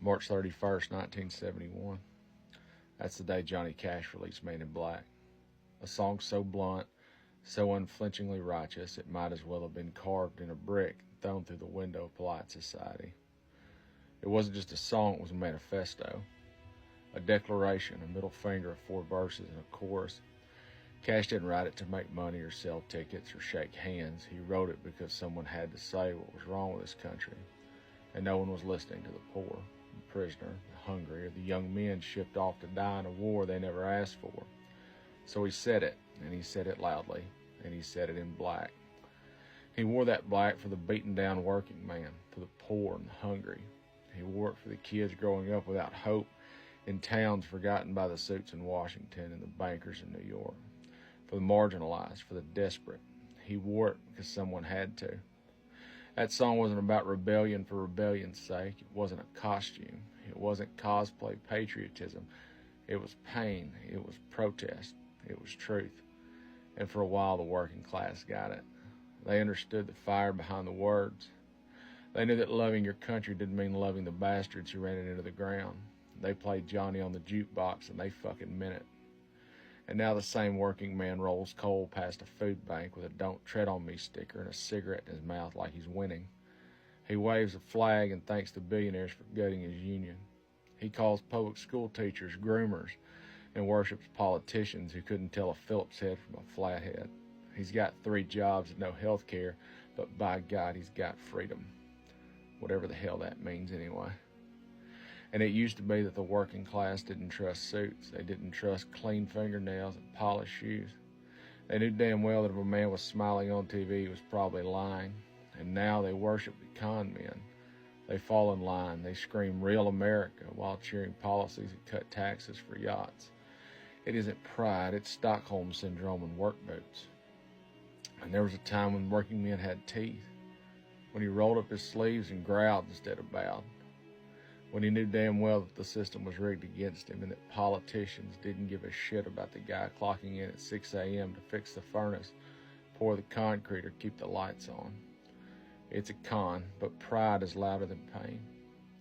March 31st, 1971. That's the day Johnny Cash released Man in Black. A song so blunt, so unflinchingly righteous, it might as well have been carved in a brick and thrown through the window of polite society. It wasn't just a song, it was a manifesto. A declaration, a middle finger of 4 verses and a chorus. Cash didn't write it to make money or sell tickets or shake hands. He wrote it because someone had to say what was wrong with this country. And no one was listening to the poor, the prisoner, the hungry, or the young men shipped off to die in a war they never asked for. So he said it, and he said it loudly, and he said it in black. He wore that black for the beaten down working man, for the poor and the hungry. He wore it for the kids growing up without hope in towns forgotten by the suits in Washington and the bankers in New York, for the marginalized, for the desperate. He wore it because someone had to. That song wasn't about rebellion for rebellion's sake. It wasn't a costume. It wasn't cosplay patriotism. It was pain. It was protest. It was truth. And for a while, the working class got it. They understood the fire behind the words. They knew that loving your country didn't mean loving the bastards who ran it into the ground. They played Johnny on the jukebox, and they fucking meant it. And now the same working man rolls coal past a food bank with a "Don't Tread on Me" sticker and a cigarette in his mouth like he's winning. He waves a flag and thanks the billionaires for gutting his union. He calls public school teachers groomers and worships politicians who couldn't tell a Phillips head from a flathead. He's got 3 jobs and no health care, but by God, he's got freedom. Whatever the hell that means anyway. And it used to be that the working class didn't trust suits. They didn't trust clean fingernails and polished shoes. They knew damn well that if a man was smiling on TV, he was probably lying. And now they worship the con men. They fall in line. They scream "Real America" while cheering policies that cut taxes for yachts. It isn't pride, it's Stockholm Syndrome and work boots. And there was a time when working men had teeth, when he rolled up his sleeves and growled instead of bowed, when he knew damn well that the system was rigged against him and that politicians didn't give a shit about the guy clocking in at 6 a.m. to fix the furnace, pour the concrete, or keep the lights on. It's a con, but pride is louder than pain.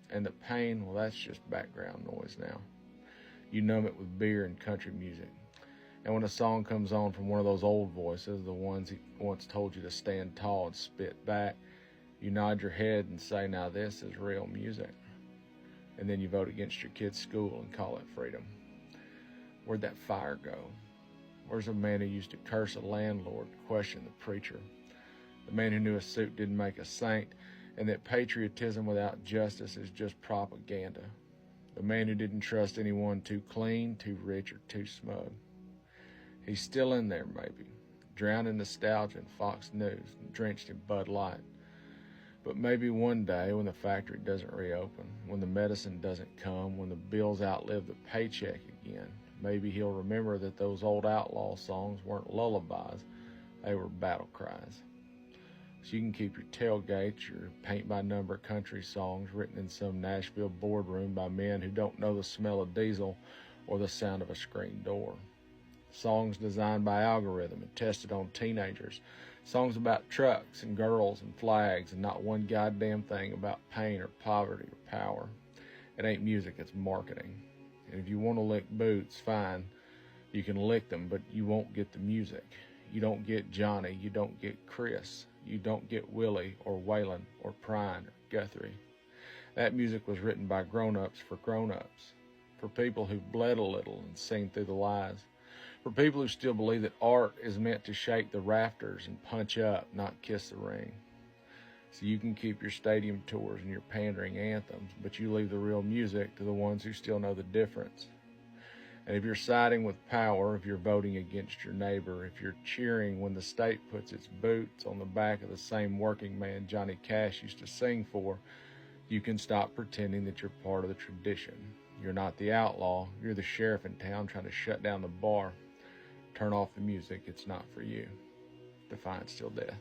And the pain, well, that's just background noise now. You numb it with beer and country music. And when a song comes on from one of those old voices, the ones he once told you to stand tall and spit back, you nod your head and say, now this is real music. And then you vote against your kid's school and call it freedom. Where'd that fire go? Where's the man who used to curse a landlord, question the preacher? The man who knew a suit didn't make a saint, and that patriotism without justice is just propaganda. The man who didn't trust anyone too clean, too rich, or too smug. He's still in there, maybe, drowned in nostalgia and Fox News, and drenched in Bud Light. But maybe one day, when the factory doesn't reopen, when the medicine doesn't come, when the bills outlive the paycheck again, maybe he'll remember that those old outlaw songs weren't lullabies, they were battle cries. So you can keep your tailgates, your paint-by-number country songs written in some Nashville boardroom by men who don't know the smell of diesel or the sound of a screen door. Songs designed by algorithm and tested on teenagers. Songs about trucks and girls and flags, and not one goddamn thing about pain or poverty or power. It ain't music, it's marketing. And if you want to lick boots, fine. You can lick them, but you won't get the music. You don't get Johnny, you don't get Chris. You don't get Willie or Waylon or Prine or Guthrie. That music was written by grown-ups for grown-ups. For people who've bled a little and seen through the lies. For people who still believe that art is meant to shake the rafters and punch up, not kiss the ring. So you can keep your stadium tours and your pandering anthems, but you leave the real music to the ones who still know the difference. And if you're siding with power, if you're voting against your neighbor, if you're cheering when the state puts its boots on the back of the same working man Johnny Cash used to sing for, you can stop pretending that you're part of the tradition. You're not the outlaw, you're the sheriff in town trying to shut down the bar. Turn off the music, it's not for you. Defiance till death.